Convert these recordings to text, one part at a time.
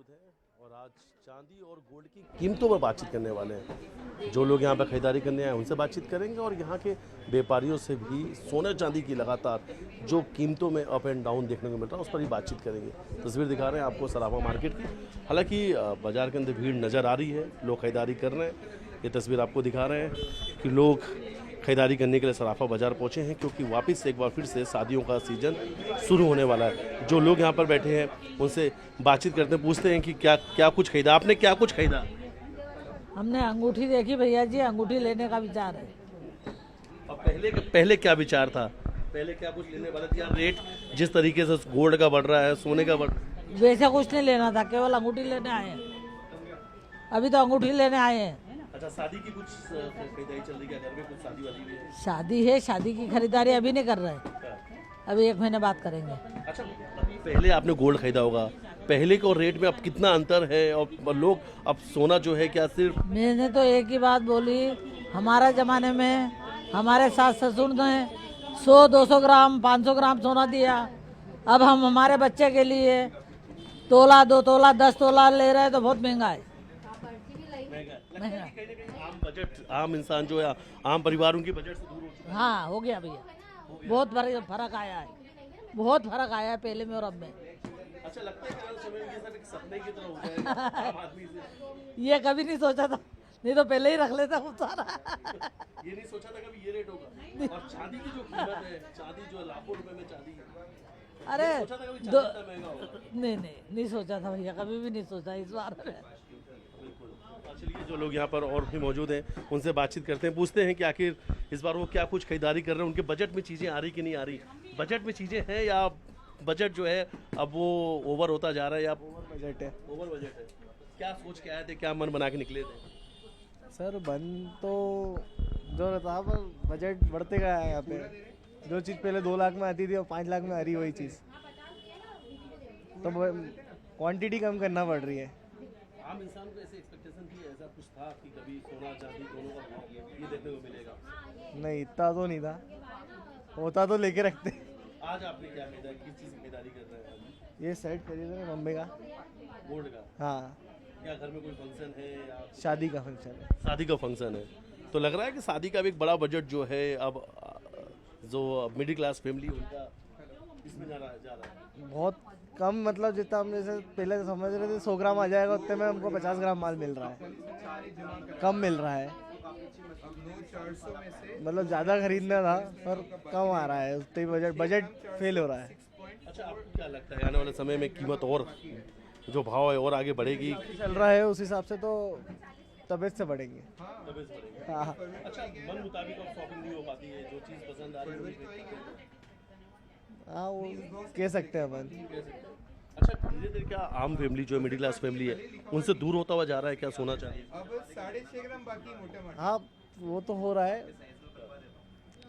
मौजूद हैं और आज चांदी और गोल्ड की कीमतों पर बातचीत करने वाले हैं। जो लोग यहाँ पर खरीदारी करने आए उनसे बातचीत करेंगे और यहाँ के व्यापारियों से भी सोने चांदी की लगातार जो कीमतों में अप एंड डाउन देखने को मिल रहा है उस पर ही बातचीत करेंगे। तस्वीर दिखा रहे हैं आपको सराफा मार्केट की। हालांकि बाजार के अंदर भीड़ नज़र आ रही है, लोग खरीदारी कर रहे हैं। ये तस्वीर आपको दिखा रहे हैं कि लोग खरीदारी करने के लिए सराफा बाज़ार पहुंचे हैं क्योंकि वापस एक बार फिर से शादियों का सीज़न शुरू होने वाला है। जो लोग यहाँ पर बैठे हैं उनसे बातचीत करते हैं, पूछते हैं कि क्या कुछ खरीदा, आपने क्या कुछ खरीदा? हमने अंगूठी देखी भैया जी, अंगूठी लेने का विचार है। और पहले क्या विचार था? पहले क्या कुछ लेने वाले थे? या रेट जिस तरीके से गोल्ड का बढ़ रहा है, सोने का बढ़, वैसा कुछ नहीं लेना था, केवल अंगूठी लेने आए हैं। अभी तो अंगूठी लेने आए हैं। अच्छा, शादी की कुछ खरीदारी चल रही है? घर में कुछ शादी वादी भी है? शादी है, शादी की खरीदारी अभी नहीं कर रहे हैं, अभी 1 महीने बाद करेंगे। अच्छा, पहले आपने गोल्ड खरीदा होगा, पहले के और रेट में अब कितना अंतर है? और लोग अब सोना जो है क्या सिर्फ, मैंने तो एक ही बात बोली, हमारे ज़माने में हमारे सास ससुर ने 100-200 ग्राम 500 ग्राम सोना दिया। अब हम हमारे बच्चे के लिए तोला 2 तोला 10 तोला ले रहे हैं तो बहुत महंगा है। आम बजट, आम इंसान जो है, आम परिवार उनकी बजट से दूर हो चुका हाँ हो गया भैया, बहुत फर्क आया है, बहुत फर्क आया है पहले में और अब में। है। अच्छा, लगता है कि आने समय में ये सब एक सपने की तरह हो जाएगा आम आदमी से। ये कभी नहीं सोचा था, नहीं तो पहले ही रख लेता हूँ सारा। ये नहीं सोचा था कभी ये रेट होगा। और चांदी की जो कीमत है, चांदी जो लाखों रुपए में चांदी है, अरे सोचा था कभी चांदी इतना महंगा होगा? नहीं सोचा था भैया, कभी भी नहीं सोचा इस बार। बिल्कुल। चलिए, जो लोग यहाँ पर और भी मौजूद हैं उनसे बातचीत करते हैं, पूछते हैं कि आखिर इस बार वो क्या कुछ खरीदारी कर रहे हैं, उनके बजट में चीज़ें आ रही कि नहीं आ रही। बजट में चीज़ें हैं या बजट जो है अब वो ओवर होता जा रहा है, या ओवर बजट है? ओवर बजट है। क्या सोच के आए थे, क्या मन बना के निकले थे? सर बन तो जो रहता पर बजट बढ़ते गया है। यहाँ पे जो चीज़ पहले 2 लाख में आती थी और 5 लाख में आ रही वही चीज़, तो क्वांटिटी कम करना पड़ रही है। आम इंसान को ऐसे एक्सपेक्टेशन थी, ऐसा कुछ था कि कभी सोना चांदी दोनों का भाव ये देखने को मिलेगा? नहीं, इतना तो नहीं था, होता तो लेके रखते। आज आपने क्या खरीदा, किस चीज़ की खरीदारी कर रहे हैं? ये सेट खरीदे थे मम्मी का, गोल्ड का? हाँ। क्या घर में कोई फंक्शन है या शादी का फंक्शन है। शादी का फंक्शन है, तो लग रहा है कि शादी का भी एक बड़ा बजट जो है अब जो मिडिल क्लास फैमिली उनका इसमें जा रहा है। बहुत कम, मतलब जितना हम जैसे पहले समझ रहे थे 100 ग्राम आ जाएगा, उतने में हमको 50 ग्राम माल मिल रहा है, कम मिल रहा है। मतलब ज़्यादा खरीदना था पर कम आ रहा है, उतने बजट फेल हो रहा है। अच्छा, आपको क्या लगता है आने वाले समय में कीमत और जो भाव है और आगे बढ़ेगी? चल रहा है उस हिसाब से तो तबीयत से बढ़ेंगे। हाँ। अच्छा, मन मुताबिक अब शॉपिंग नहीं हो पाती है, जो चीज़ पसंद आ रही है वही खरीदते हैं। हाँ, वो कह सकते हैं अपन। अच्छा, धीरे धीरे क्या आम फैमिली जो मिडिल क्लास फैमिली है उनसे दूर होता हुआ जा रहा है क्या सोना चाहिए? अब 6.5 ग्राम बाकी मोटे हाँ, वो तो हो रहा है,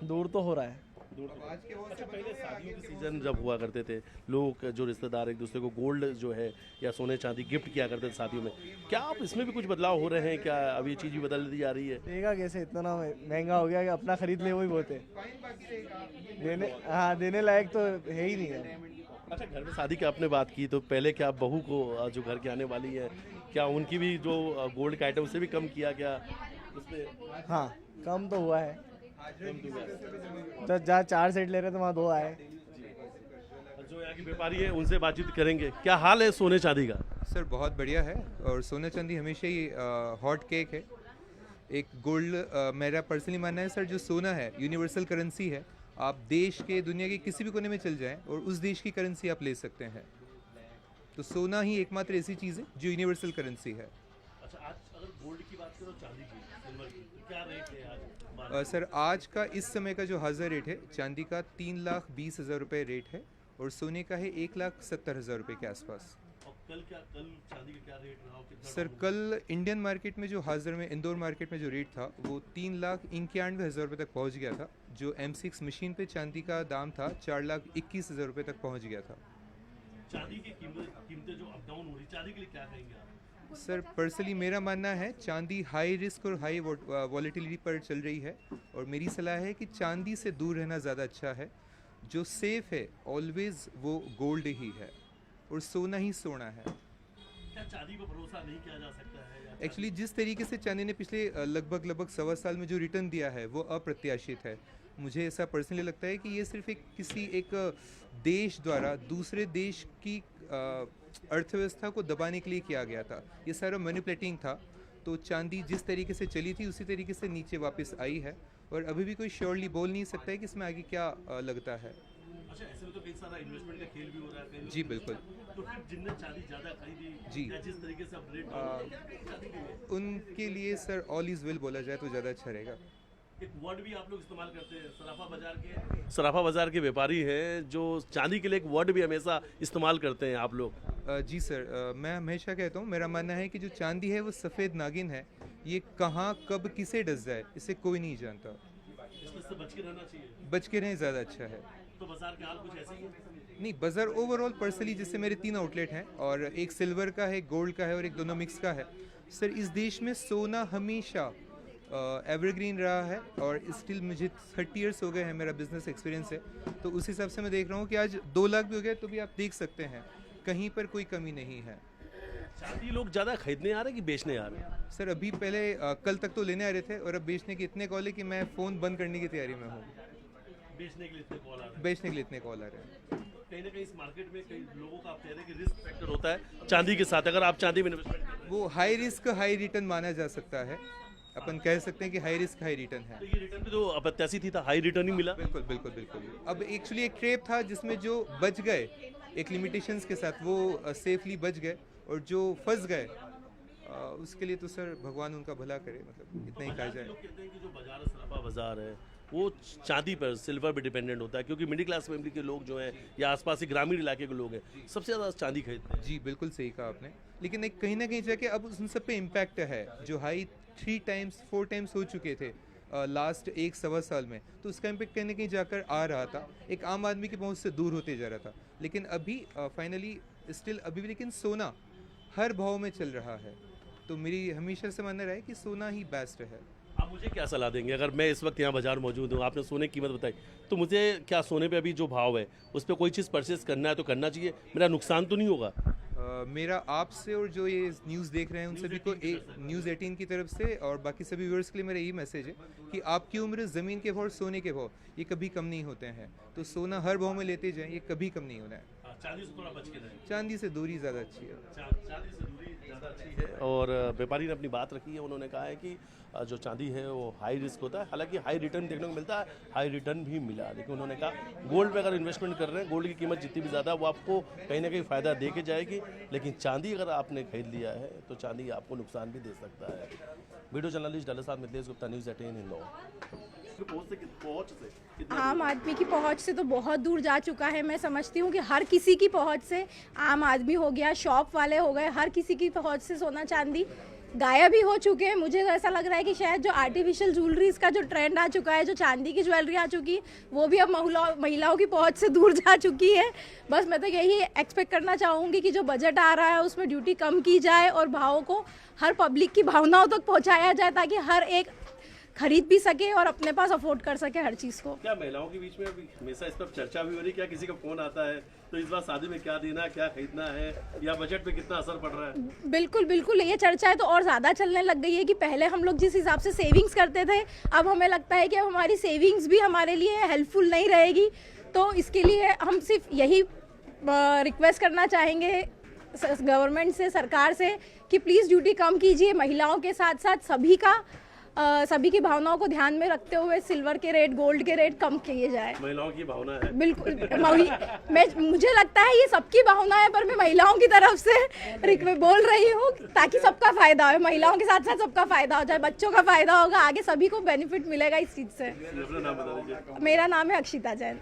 दूर तो हो रहा है। आज के वो अच्छा, पहले शादियों के सीजन जब हुआ करते थे, लोग जो रिश्तेदार एक दूसरे को गोल्ड जो है या सोने चांदी गिफ्ट किया करते थे शादियों में, क्या आप इसमें भी कुछ बदलाव हो रहे हैं क्या? अब ये चीज़ भी बदल दी जा रही है? देगा कैसे, इतना महंगा हो गया कि अपना खरीद ले वही बहुत है। देने लायक तो है ही नहीं है। अच्छा, घर में शादी की आपने बात की, तो पहले क्या बहू को जो घर के आने वाली है, क्या उनकी भी जो गोल्ड का आइटम उससे भी कम किया क्या उसमें? हाँ, कम तो हुआ है। तो जहाँ 4 सेट ले रहे थे वहाँ 2 आए। जो यहाँ के व्यापारी है उनसे बातचीत करेंगे। क्या हाल है सोने चांदी का? सर बहुत बढ़िया है, और सोना चांदी हमेशा ही हॉट केक है। एक गोल्ड, मेरा पर्सनली मानना है सर, जो सोना है यूनिवर्सल करेंसी है। आप देश के, दुनिया के किसी भी कोने में चल जाएं और उस देश की करेंसी आप ले सकते हैं। तो सोना ही एकमात्र ऐसी चीज़ है जो यूनिवर्सल करेंसी है। अच्छा, आज अगर गोल्ड की बात करो, चांदी की, सिल्वर की, तो क्या रेट है आज? सर आज का इस समय का जो हाजिर रेट है चांदी का 3,20,000 रुपये रेट है, और सोने का है 1,70,000 रुपये के आसपास। और कल चांदी का क्या रेट रहा? सर कल इंडियन मार्केट में जो हाजिर में, इंदौर मार्केट में जो रेट था वो 3,91,000 रुपये तक पहुंच गया था। जो M6 मशीन पे चांदी का दाम था 4,21,000 रुपये तक पहुंच गया था। चांदी की कीमतें जो अप डाउन हो रही, चांदी के लिए क्या कहेंगे आप? सर पर्सनली मेरा मानना है चांदी हाई रिस्क और हाई वॉलेटिलिटी पर चल रही है, और मेरी सलाह है कि चांदी से दूर रहना ज़्यादा अच्छा है। जो सेफ़ है ऑलवेज़ वो गोल्ड ही है, और सोना ही सोना है। क्या चांदी पर भरोसा नहीं किया जा सकता है या एक्चुअली जिस तरीके से चांदी ने पिछले लगभग 1.25 साल में जो रिटर्न दिया है वो अप्रत्याशित है। मुझे ऐसा पर्सनली लगता है कि ये सिर्फ एक देश द्वारा दूसरे देश की अर्थव्यवस्था को दबाने के लिए किया गया था। ये सारा मैनिपुलेटिंग था। तो चांदी जिस तरीके से चली थी उसी तरीके से नीचे वापस आई है और अभी भी कोई श्योरली बोल नहीं सकता है कि इसमें आगे क्या लगता है। अच्छा, ऐसे में तो कई सारा इन्वेस्टमेंट का खेल भी हो रहा है कहीं। जी बिल्कुल। तो फिर जिनने चांदी ज़्यादा खरीदी जी। या जिस तरीके से अब रेट चांदी के लिए उनके लिए सर ऑल इज़ वेल बोला जाए तो ज़्यादा अच्छा रहेगा। एक वर्ड भी आप लोग इस्तेमाल करते हैं, सराफा बाजार के व्यापारी हैं जो चांदी के लिए एक वर्ड भी हमेशा इस्तेमाल करते हैं आप लोग। जी सर, मैं हमेशा कहता हूँ, मेरा मानना है कि जो चांदी है वो सफ़ेद नागिन है। ये कहाँ कब किसे डस जाए इसे कोई नहीं जानता। इससे बच के रहना चाहिए। बच के रहें ज़्यादा अच्छा है। तो बाजार के हाल कुछ ऐसे ही है। नहीं, बाज़ार ओवरऑल पर्सनली जैसे मेरे 3 आउटलेट हैं और एक सिल्वर का है, गोल्ड का है और एक दोनों मिक्स का है। सर इस देश में सोना हमेशा एवरग्रीन रहा है और स्टिल मुझे 30 इयर्स हो गए हैं, मेरा बिजनेस एक्सपीरियंस है। तो उस हिसाब से मैं देख रहा हूँ कि आज 2 लाख भी हो गए तो भी आप देख सकते हैं कहीं पर कोई कमी नहीं है। चांदी लोग ज़्यादा खरीदने आ रहे हैं कि बेचने आ रहे हैं? सर अभी पहले कल तक तो लेने आ रहे थे और अब बेचने के इतने कॉल है कि मैं फ़ोन बंद करने की तैयारी में हूँ। बेचने के लिए इतने कॉल आ रहे हैं। बेचने के लिए इतने कॉल आ रहे हैं। कहीं ना कहीं इस मार्केट में कई लोगों का आप कह रहे हैं कि रिस्क फैक्टर होता है चांदी के साथ। अगर आप चांदी में इन्वेस्टमेंट करते हैं वो हाई रिस्क हाई रिटर्न माना जा सकता है। अपन कह सकते हैं कि हाई रिस्क हाई रिटर्न है। तो ये रिटर्न भी तो अप्रत्याशित ही था, हाई रिटर्न ही मिला। बिल्कुल बिल्कुल बिल्कुल। अब एक्चुअली एक ट्रेप था जिसमें जो बच गए एक लिमिटेशंस के साथ वो सेफली बच गए और जो फंस गए उसके लिए तो सर भगवान उनका भला करे, मतलब इतना ही कहा जाए। लोग कहते हैं कि जो बाजार है, सराफा बाजार है, वो चांदी पर, सिल्वर पर डिपेंडेंट होता है क्योंकि मिडिल क्लास फैमिली के लोग जो हैं या आसपास के ग्रामीण इलाके के लोग हैं सबसे ज़्यादा चांदी खरीदते हैं। जी बिल्कुल सही कहा आपने। लेकिन एक कहीं ना कहीं जाके अब उन सब पे इम्पैक्ट है जो हाई 3 टाइम्स 4 टाइम्स हो चुके थे लास्ट 1-1.25 साल में। तो उसका इम्पैक्ट कहीं ना कहीं जाकर आ रहा था, एक आम आदमी की पहुंच से दूर होते जा रहा था। लेकिन अभी फाइनली स्टिल अभी भी लेकिन सोना हर भाव में चल रहा है। तो मेरी हमेशा से मानना रहा है कि सोना ही बेस्ट है। आप मुझे क्या सलाह देंगे अगर मैं इस वक्त यहाँ बाजार मौजूद हूँ, आपने सोने की कीमत बताई, तो मुझे क्या सोने पे अभी जो भाव है उस पर कोई चीज़ परचेस करना है तो करना चाहिए? मेरा नुकसान तो नहीं होगा? मेरा आपसे और जो ये न्यूज़ देख रहे हैं उन सभी को न्यूज़ 18 की तरफ से और बाकी सभी व्यूअर्स के लिए मेरा यही मैसेज है कि आपकी उम्र ज़मीन के भाव सोने के भाव ये कभी कम नहीं होते हैं। तो सोना हर भाव में लेते जाएं, ये कभी कम नहीं होना है। चांदी से थोड़ा बच के रहें। चांदी से दूरी ज़्यादा अच्छी है। चांदी से दूरी ज़्यादा अच्छी है। और व्यापारी ने अपनी बात रखी है, उन्होंने कहा है कि जो चांदी है वो हाई रिस्क होता है, हालांकि हाई रिटर्न देखने को मिलता है, हाई रिटर्न भी मिला। लेकिन उन्होंने कहा गोल्ड पे अगर इन्वेस्टमेंट कर रहे हैं, गोल्ड की कीमत जितनी भी ज़्यादा वो आपको कहीं ना कहीं फ़ायदा दे के जाएगी, लेकिन चांदी अगर आपने खरीद लिया है तो चांदी आपको नुकसान भी दे सकता है। वीडियो जर्नलिस्ट डाले साहब मिथिलेश गुप्ता, न्यूज़ 18 पहुँच से आम आदमी की पहुंच से तो बहुत दूर जा चुका है। मैं समझती हूँ कि हर किसी की पहुंच से, आम आदमी हो गया, शॉप वाले हो गए, हर किसी की पहुंच से सोना चांदी गायब ही हो चुके हैं। मुझे तो ऐसा लग रहा है कि शायद जो आर्टिफिशियल ज्वेलरीज का जो ट्रेंड आ चुका है, जो चांदी की ज्वेलरी आ चुकी, वो भी अब महिलाओं की पहुंच से दूर जा चुकी है। बस मैं तो यही एक्सपेक्ट करना चाहूँगी कि जो बजट आ रहा है उसमें ड्यूटी कम की जाए और भावों को हर पब्लिक की भावनाओं तक पहुँचाया जाए ताकि हर एक खरीद भी सके और अपने पास अफोर्ड कर सके हर चीज़ को। क्या महिलाओं के बीच में अभी हमेशा इस पर चर्चा भी हो रही है? क्या किसी का फोन आता है तो इस बार शादी में क्या देना, क्या खरीदना है, या बजट पे कितना असर पड़ रहा है? बिल्कुल बिल्कुल, ये चर्चाएं तो और ज़्यादा चलने लग गई है कि पहले हम लोग जिस हिसाब से सेविंग्स करते थे, अब हमें लगता है कि अब हमारी सेविंग्स भी हमारे लिए हेल्पफुल नहीं रहेगी। तो इसके लिए हम सिर्फ यही रिक्वेस्ट करना चाहेंगे गवर्नमेंट से, सरकार से, कि प्लीज़ ड्यूटी कम कीजिए। महिलाओं के साथ साथ सभी की भावनाओं को ध्यान में रखते हुए सिल्वर के रेट, गोल्ड के रेट कम किए जाए। महिलाओं की भावना है बिल्कुल। मुझे लगता है ये सबकी भावना है, पर मैं महिलाओं की तरफ से बोल रही हूँ ताकि सबका फायदा हो, महिलाओं के साथ साथ सबका फायदा हो जाए, बच्चों का फायदा होगा, आगे सभी को बेनिफिट मिलेगा इस चीज़ से। अपना नाम बता दीजिए। मेरा नाम है अक्षिता जैन।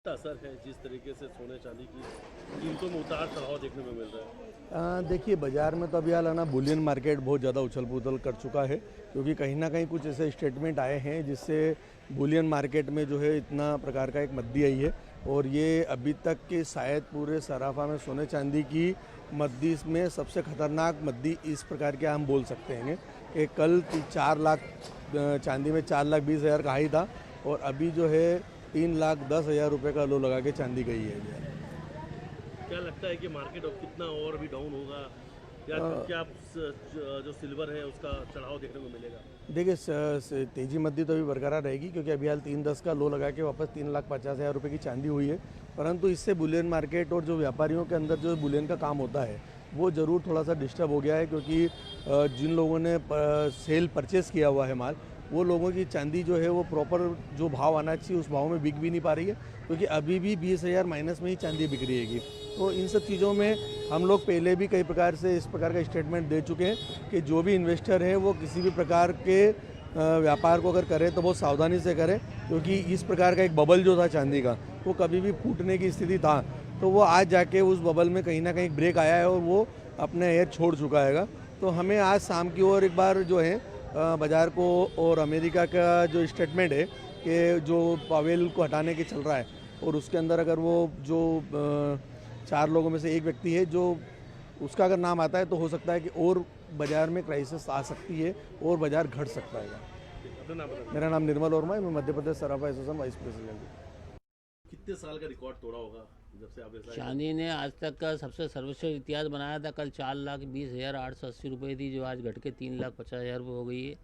असर है जिस तरीके से सोने चांदी की कीमतों में उतार चढ़ाव देखने को मिल रहा है? देखिए, बाज़ार में तो अभी हाल है ना, बुलियन मार्केट बहुत ज़्यादा उछल पुछल कर चुका है क्योंकि कहीं ना कहीं कुछ ऐसे स्टेटमेंट आए हैं जिससे बुलियन मार्केट में जो है इतना प्रकार का एक मद्दी आई है। और ये अभी तक के शायद पूरे सराफा में सोने चांदी की मद्दी में सबसे ख़तरनाक मद्दी इस प्रकार के हम बोल सकते हैं कि कल 4 लाख चांदी में 4,20,000 का हाई था और अभी जो है 3,10,000 रुपये का लो लगा के चांदी गई है। क्या लगता है कि मार्केट अब कितना और भी डाउन होगा या क्या जो सिल्वर है उसका चढ़ाव देखने को मिलेगा? देखिए तेजी मद्दी तो अभी बरकरार रहेगी, क्योंकि अभी हाल 3.10 का लो लगा के वापस 3,50,000 रुपये की चांदी हुई है। परंतु इससे बुलियन मार्केट और जो व्यापारियों के अंदर जो बुलियन का काम होता है वो ज़रूर थोड़ा सा डिस्टर्ब हो गया है, क्योंकि जिन लोगों ने सेल परचेस किया हुआ है माल, वो लोगों की चांदी जो है वो प्रॉपर जो भाव आना चाहिए उस भाव में बिक भी नहीं पा रही है, क्योंकि अभी भी 20,000 माइनस में ही चांदी बिक रही है। तो इन सब चीज़ों में हम लोग पहले भी कई प्रकार से इस प्रकार का स्टेटमेंट दे चुके हैं कि जो भी इन्वेस्टर है वो किसी भी प्रकार के व्यापार को अगर करे तो बहुत सावधानी से करे, क्योंकि इस प्रकार का एक बबल जो था चांदी का वो कभी भी फूटने की स्थिति था, तो वो आज जाके उस बबल में कहीं ना कहीं ब्रेक आया है और वो अपने एयर छोड़ चुका है। तो हमें आज शाम की ओर एक बार जो है बाज़ार को और अमेरिका का जो स्टेटमेंट है कि जो पावेल को हटाने के चल रहा है और उसके अंदर अगर वो जो 4 लोगों में से एक व्यक्ति है जो उसका अगर नाम आता है तो हो सकता है कि और बाज़ार में क्राइसिस आ सकती है और बाज़ार घट सकता है। मेरा नाम निर्मल वर्मा है, मैं मध्य प्रदेश सराफा एसोसिएशन वाइस प्रेसिडेंट हूँ। कितने साल का रिकॉर्ड तोड़ा होगा जब से आप ऐसा चांदी ने आज तक का सबसे सर्वश्रेष्ठ इतिहास बनाया था। कल 4,20,880 रुपये थी, जो आज घट के 3,50,000 रुपये हो गई है।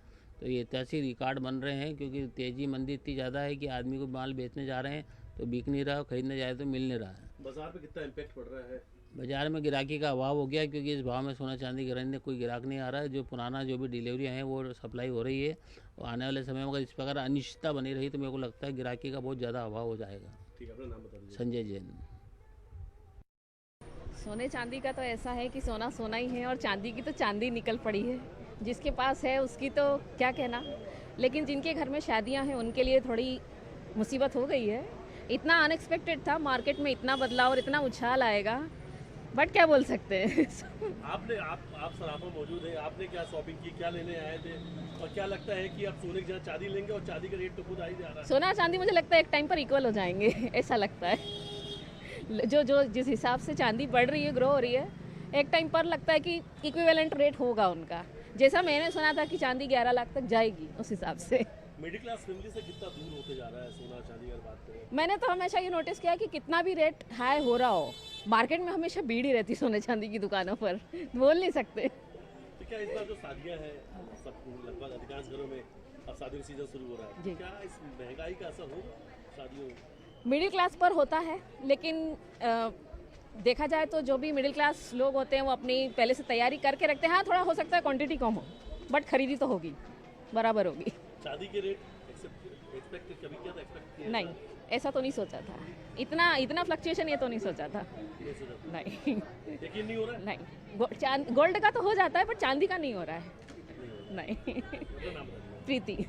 तो ये ऐतिहासिक रिकॉर्ड बन रहे हैं, क्योंकि तेज़ी मंदी इतनी ज़्यादा है कि आदमी को माल बेचने जा रहे हैं तो बिक नहीं रहा, खरीदने जाए तो मिल नहीं रहा है। बाजार पे कितना इम्पैक्ट पड़ रहा है? बाज़ार में गिराकी का अभाव हो गया, क्योंकि इस भाव में सोना चांदी खरीदने कोई गिराक नहीं आ रहा है। जो पुराना जो भी डिलीवरियाँ हैं वो सप्लाई हो रही है, और आने वाले समय में अगर इस प्रकार अनिश्चितता बनी रही तो मेरे को लगता है गिराकी का बहुत ज़्यादा अभाव हो जाएगा। ठीक है, अपना नाम बता दीजिए। संजय जैन। सोने चांदी का तो ऐसा है कि सोना सोना ही है और चांदी की तो चांदी निकल पड़ी है। जिसके पास है उसकी तो क्या कहना, लेकिन जिनके घर में शादियां हैं उनके लिए थोड़ी मुसीबत हो गई है। इतना अनएक्सपेक्टेड था, मार्केट में इतना बदलाव और इतना उछाल आएगा, बट क्या बोल सकते हैं। आप सराफा मौजूद है, आपने क्या शॉपिंग की, क्या लेने आए थे, और क्या लगता है कि आप सोने की जगह चांदी लेंगे और चांदी का रेट तो खुद आ ही जा रहा है? सोना चांदी मुझे लगता है एक टाइम पर इक्वल हो जाएंगे, ऐसा लगता है। जो जिस हिसाब से चांदी बढ़ रही है, ग्रो हो रही है, एक टाइम पर लगता है कि इक्विवेलेंट रेट होगा उनका। जैसा मैंने सुना था कि चांदी 11 लाख तक जाएगी, उस हिसाब से। मिडिल क्लास फैमिली से कितना दूर होते जा रहा है सोना चांदी अगर बात करें? मैंने तो हमेशा ये नोटिस किया कि कितना भी रेट हाई हो रहा हो, मार्केट में हमेशा भीड़ ही रहती सोने चांदी की दुकानों पर, बोल नहीं सकते। तो क्या इस बार जो शादियां हैं सब लगभग अधिकांश घरों में अब शादी का सीजन शुरू हो रहा है, क्या इस महंगाई का असर होगा शादियों में? मिडिल क्लास पर होता है, लेकिन देखा जाए तो जो भी मिडिल क्लास लोग होते हैं वो अपनी पहले से तैयारी करके रखते हैं। हाँ, थोड़ा हो सकता है क्वांटिटी कम हो, बट खरीदी तो होगी, बराबर होगी। शादी के रेट एक्सपेक्ट कभी किया था? एक्सपेक्ट किया नहीं, ऐसा तो नहीं सोचा था। इतना फ्लक्चुएशन ये तो नहीं सोचा था। नहीं, यकीन नहीं हो रहा है? नहीं, गोल्ड का तो हो जाता है, पर चांदी का नहीं हो रहा है। नहीं। अपना नाम बताइए। प्रीति।